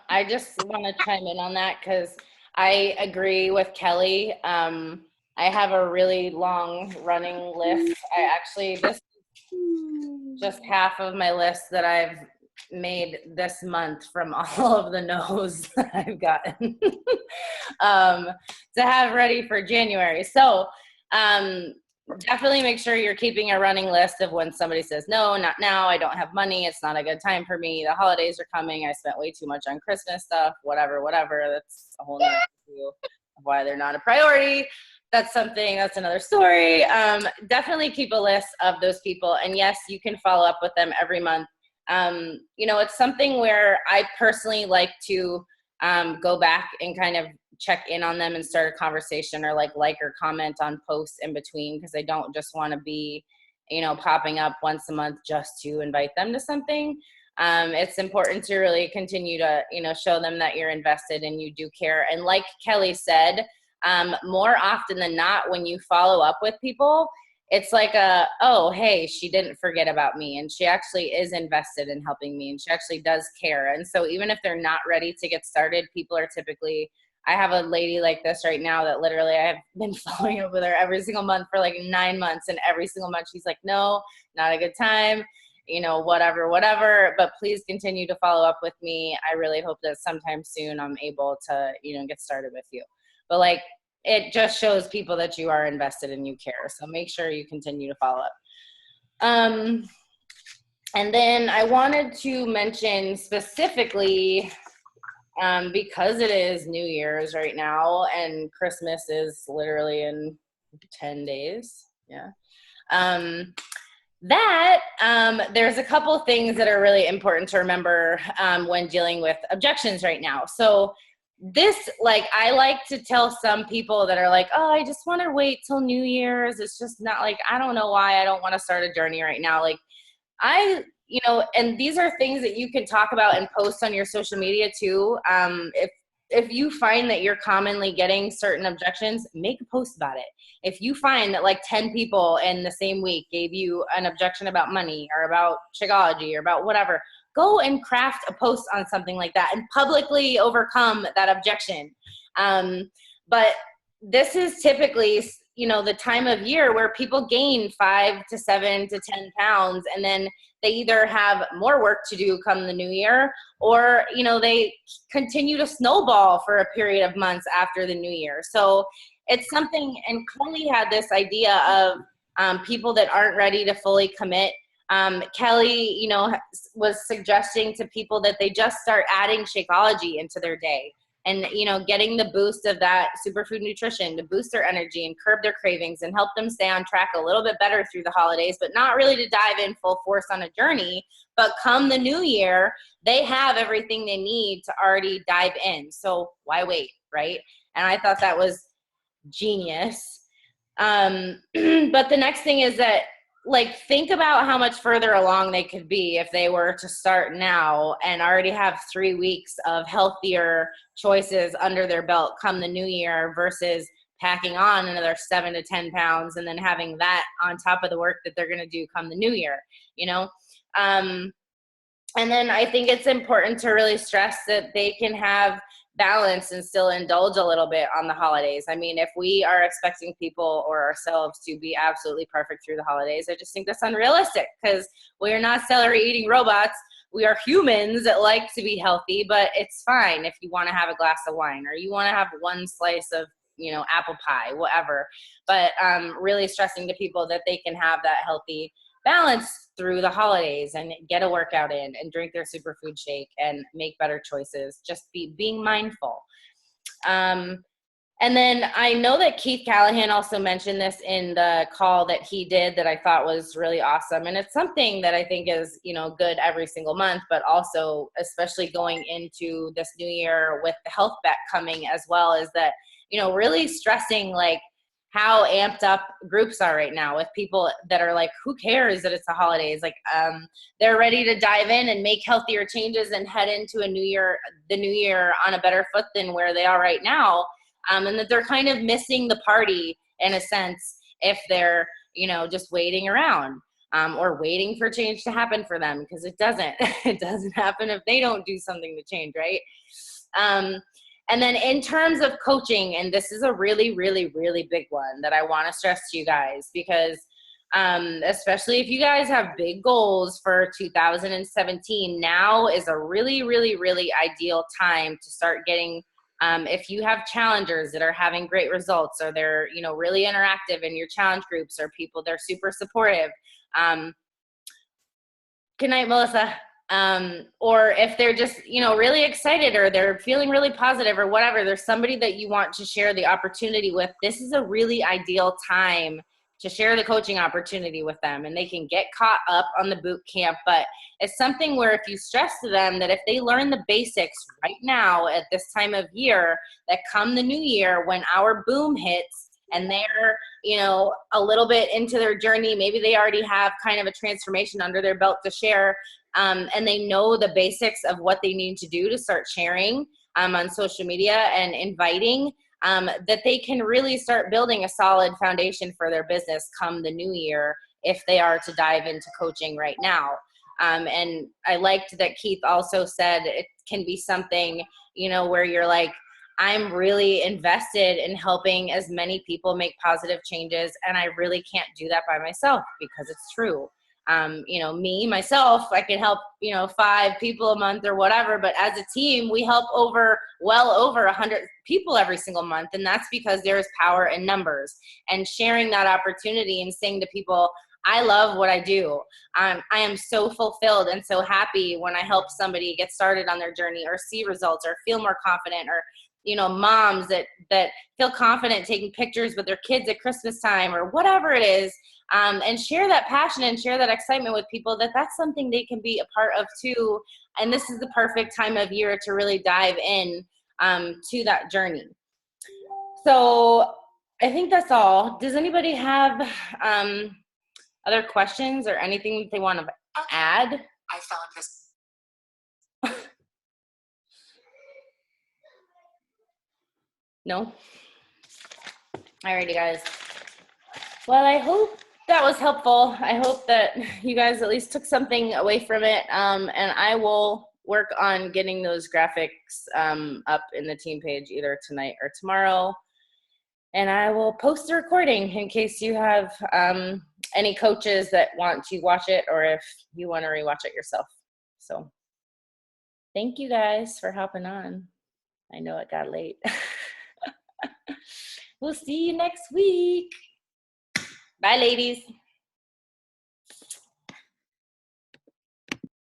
I just want to chime in on that because I agree with Kelly. I have a really long running list. This is just half of my list that I've made this month from all of the no's that I've gotten to have ready for January. So definitely make sure you're keeping a running list of when somebody says, no, not now, I don't have money, it's not a good time for me, the holidays are coming, I spent way too much on Christmas stuff, whatever. That's a whole nother issue of why they're not a priority. That's another story. Definitely keep a list of those people. And yes, you can follow up with them every month. You know, it's something where I personally like to go back and kind of check in on them and start a conversation or like or comment on posts in between, because I don't just want to be, you know, popping up once a month just to invite them to something. It's important to really continue to, you know, show them that you're invested and you do care. And like Kelly said, more often than not, when you follow up with people, it's like oh, hey, she didn't forget about me and she actually is invested in helping me and she actually does care. And so even if they're not ready to get started, people are typically, I have a lady like this right now that literally I have been following up with her every single month for like 9 months, and every single month she's like, no, not a good time, you know, whatever, but please continue to follow up with me. I really hope that sometime soon I'm able to, you know, get started with you. But like, it just shows people that you are invested and you care. So make sure you continue to follow up. And then I wanted to mention specifically, because it is New Year's right now and Christmas is literally in 10 days. Yeah. that, there's a couple things that are really important to remember when dealing with objections right now. So this, like, I like to tell some people that are like, oh, I just want to wait till New Year's. It's just not like, I don't know why I don't want to start a journey right now. Like, and these are things that you can talk about and post on your social media too. If you find that you're commonly getting certain objections, make a post about it. If you find that like 10 people in the same week gave you an objection about money or about Shakeology or about whatever, go and craft a post on something like that and publicly overcome that objection. But this is typically, the time of year where people gain 5 to 7 to 10 pounds, and then they either have more work to do come the new year, or, they continue to snowball for a period of months after the new year. So it's something, and Kelly had this idea of people that aren't ready to fully commit. Kelly, was suggesting to people that they just start adding Shakeology into their day. And, getting the boost of that superfood nutrition to boost their energy and curb their cravings and help them stay on track a little bit better through the holidays, but not really to dive in full force on a journey. But come the new year, they have everything they need to already dive in. So why wait, right? And I thought that was genius. But the next thing is that, like, think about how much further along they could be if they were to start now and already have 3 weeks of healthier choices under their belt come the new year versus packing on another 7 to 10 pounds and then having that on top of the work that they're going to do come the new year, And then I think it's important to really stress that they can have balance and still indulge a little bit on the holidays. I mean, if we are expecting people or ourselves to be absolutely perfect through the holidays, I just think that's unrealistic, because we are not celery eating robots. We are humans that like to be healthy, but it's fine if you want to have a glass of wine or you want to have one slice of, apple pie, whatever. But really stressing to people that they can have that healthy balance through the holidays and get a workout in and drink their superfood shake and make better choices. Just being mindful. And then I know that Keith Callahan also mentioned this in the call that he did that I thought was really awesome. And it's something that I think is, good every single month, but also especially going into this new year with the health bet coming as well, is that, really stressing like how amped up groups are right now with people that are like, who cares that it's the holidays? Like, they're ready to dive in and make healthier changes and head into the new year on a better foot than where they are right now. And that they're kind of missing the party in a sense if they're, just waiting around or waiting for change to happen for them, because it doesn't happen if they don't do something to change, right? And then in terms of coaching, and this is a really, really, really big one that I want to stress to you guys, because especially if you guys have big goals for 2017, now is a really, really, really ideal time to start getting, if you have challengers that are having great results, or they're, really interactive in your challenge groups, or people they're super supportive. Good night, Melissa. Or if they're just, really excited, or they're feeling really positive or whatever, there's somebody that you want to share the opportunity with. This is a really ideal time to share the coaching opportunity with them, and they can get caught up on the boot camp. But it's something where if you stress to them that if they learn the basics right now at this time of year, that come the new year when our boom hits and they're, a little bit into their journey, maybe they already have kind of a transformation under their belt to share, and they know the basics of what they need to do to start sharing on social media and inviting, that they can really start building a solid foundation for their business come the new year if they are to dive into coaching right now. And I liked that Keith also said it can be something, where you're like, I'm really invested in helping as many people make positive changes, and I really can't do that by myself, because it's true. Myself, I can help, 5 people a month or whatever, but as a team, we help well over 100 people every single month. And that's because there's power in numbers, and sharing that opportunity and saying to people, I love what I do. I am so fulfilled and so happy when I help somebody get started on their journey, or see results, or feel more confident, or moms that feel confident taking pictures with their kids at Christmas time or whatever it is, and share that passion and share that excitement with people that's something they can be a part of too. And this is the perfect time of year to really dive in to that journey. So I think that's all. Does anybody have other questions or anything that they want to add? I found this. No? Alrighty, guys. Well, I hope that was helpful. I hope that you guys at least took something away from it. And I will work on getting those graphics up in the team page either tonight or tomorrow. And I will post the recording in case you have any coaches that want to watch it or if you want to rewatch it yourself. So thank you guys for hopping on. I know it got late. We'll see you next week. Bye, ladies.